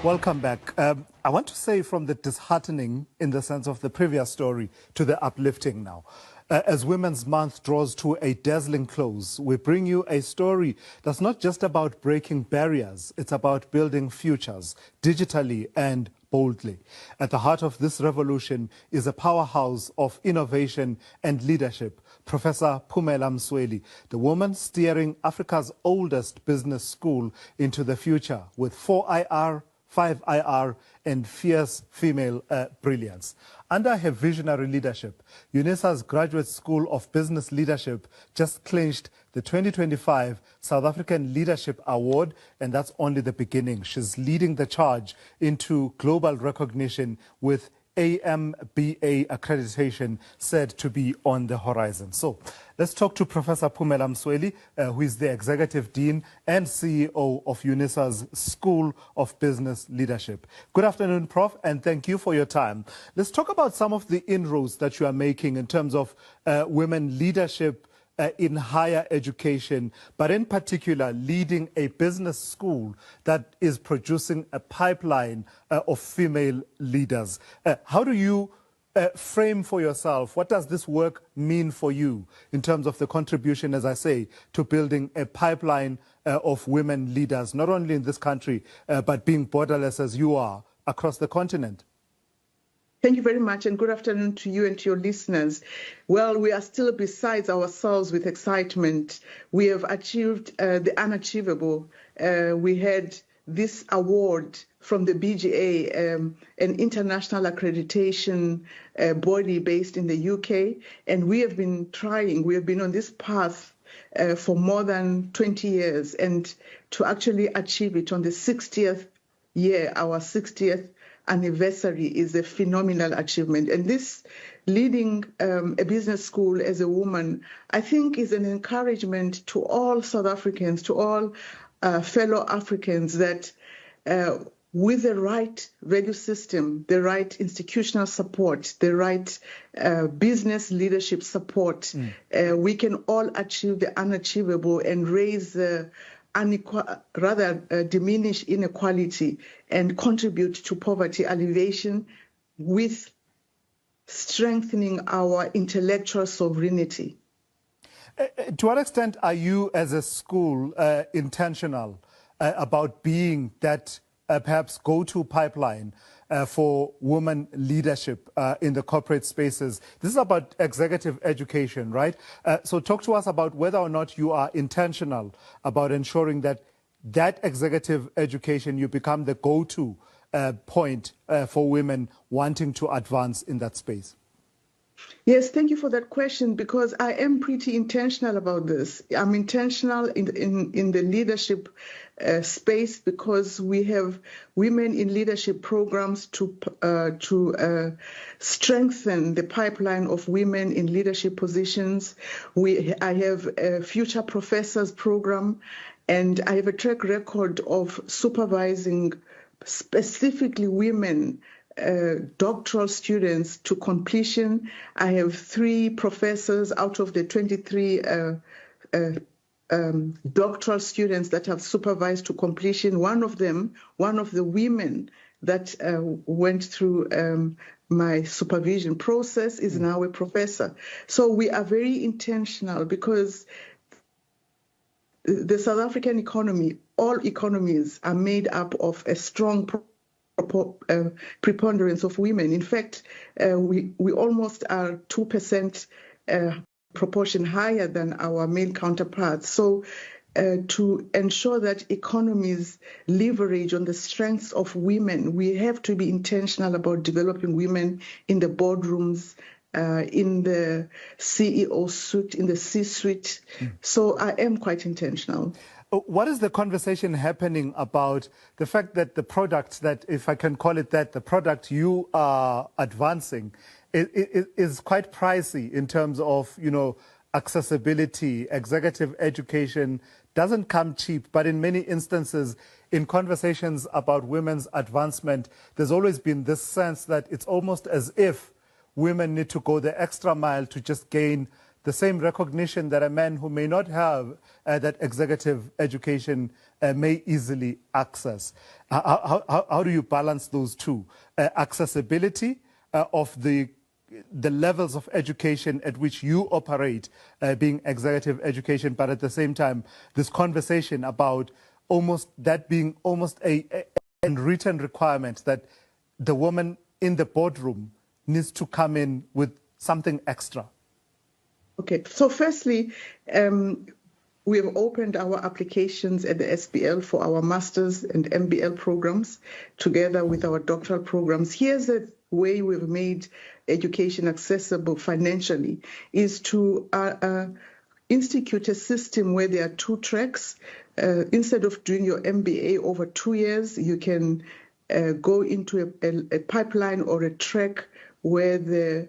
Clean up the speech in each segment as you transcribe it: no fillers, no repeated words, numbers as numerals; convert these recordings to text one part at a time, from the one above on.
Welcome back. I want to say from the disheartening in the sense of the previous story to the uplifting now. As Women's Month draws to a dazzling close, we bring you a story that's not just about breaking barriers, it's about building futures digitally and boldly. At the heart of this revolution is a powerhouse of innovation and leadership, Professor Pumela Msweli, the woman steering Africa's oldest business school into the future with 4IR, 5IR and fierce female brilliance. Under her visionary leadership, UNISA's Graduate School of Business Leadership just clinched the 2025 South African Leadership Award, and that's only the beginning. She's leading the charge into global recognition with AMBA accreditation said to be on the horizon. So let's talk to Professor Pumela Msweli, who is the Executive Dean and CEO of UNISA's School of Business Leadership. Good afternoon, Prof, and thank you for your time. Let's talk about some of the inroads that you are making in terms of women leadership in higher education, but in particular leading a business school that is producing a pipeline of female leaders. How do you frame for yourself, what does this work mean for you in terms of the contribution, as I say, to building a pipeline of women leaders, not only in this country, but being borderless as you are across the continent? Thank you very much, and good afternoon to you and to your listeners. Well, we are still besides ourselves with excitement. We have achieved the unachievable. We had this award from the BGA, an international accreditation body based in the UK, and we have been trying, we have been on this path for more than 20 years, and to actually achieve it on the 60th year, our 60th anniversary is a phenomenal achievement. And this leading a business school as a woman, I think is an encouragement to all South Africans, to all fellow Africans that with the right value system, the right institutional support, the right business leadership support, we can all achieve the unachievable and raise the diminish inequality and contribute to poverty alleviation with strengthening our intellectual sovereignty. To what extent are you as a school intentional about being that perhaps go-to pipeline for women leadership in the corporate spaces? This is about executive education, right? So talk to us about whether or not you are intentional about ensuring that that executive education, you become the go-to point for women wanting to advance in that space. Yes, thank you for that question, because I am pretty intentional about this. I'm intentional in the leadership space because we have women in leadership programs to strengthen the pipeline of women in leadership positions. I have a Future Professors program, and I have a track record of supervising specifically women doctoral students to completion. I have 3 professors out of the 23 doctoral students that have supervised to completion. One of the women that went through my supervision process is now a professor. So we are very intentional because the South African economy, all economies are made up of a strong preponderance of women. In fact, we almost are 2% proportion higher than our male counterparts. So to ensure that economies leverage on the strengths of women, we have to be intentional about developing women in the boardrooms, in the CEO suite, in the C-suite. So I am quite intentional. What is the conversation happening about the fact that the product that, if I can call it that, the product you are advancing is quite pricey in terms of, you know, accessibility? Executive education doesn't come cheap, but in many instances, in conversations about women's advancement, there's always been this sense that it's almost as if women need to go the extra mile to just gain the same recognition that a man who may not have that executive education may easily access. How do you balance those two? Accessibility of the levels of education at which you operate, being executive education, but at the same time, this conversation about that being almost a written requirement that the woman in the boardroom needs to come in with something extra. Okay, so firstly, we have opened our applications at the SBL for our master's and MBL programs together with our doctoral programs. Here's a way we've made education accessible financially, is to institute a system where there are 2 tracks. Instead of doing your MBA over 2 years, you can go into a pipeline or a track where the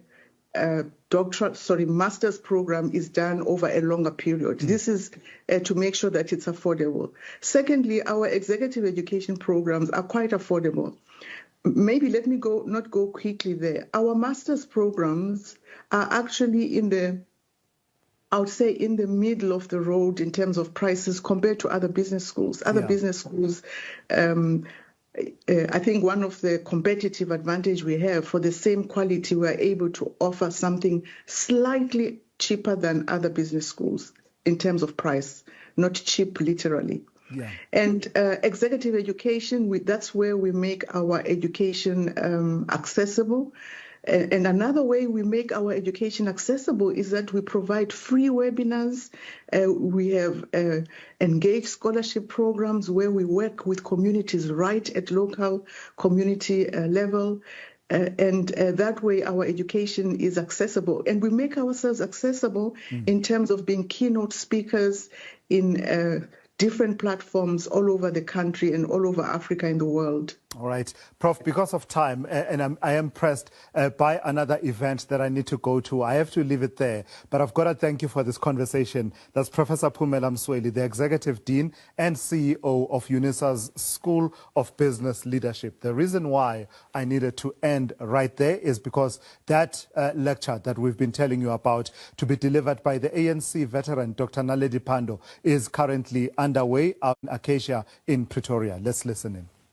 master's program is done over a longer period. This is to make sure that it's affordable. Secondly, our executive education programs are quite affordable. Maybe let me not go quickly there. Our master's programs are actually in the middle of the road in terms of prices compared to other business schools. Other business schools, I think one of the competitive advantage we have, for the same quality, we're able to offer something slightly cheaper than other business schools in terms of price, not cheap literally. Yeah. And executive education, that's where we make our education accessible. And another way we make our education accessible is that we provide free webinars. We have engaged scholarship programs where we work with communities right at local community level. And that way our education is accessible. And we make ourselves accessible in terms of being keynote speakers in different platforms all over the country and all over Africa and the world. All right. Prof, because of time, and I am pressed by another event that I need to go to, I have to leave it there. But I've got to thank you for this conversation. That's Professor Pumela Msweli, the Executive Dean and CEO of UNISA's School of Business Leadership. The reason why I needed to end right there is because that lecture that we've been telling you about, to be delivered by the ANC veteran, Dr. Naledi Pandor, is currently underway out in Acacia in Pretoria. Let's listen in.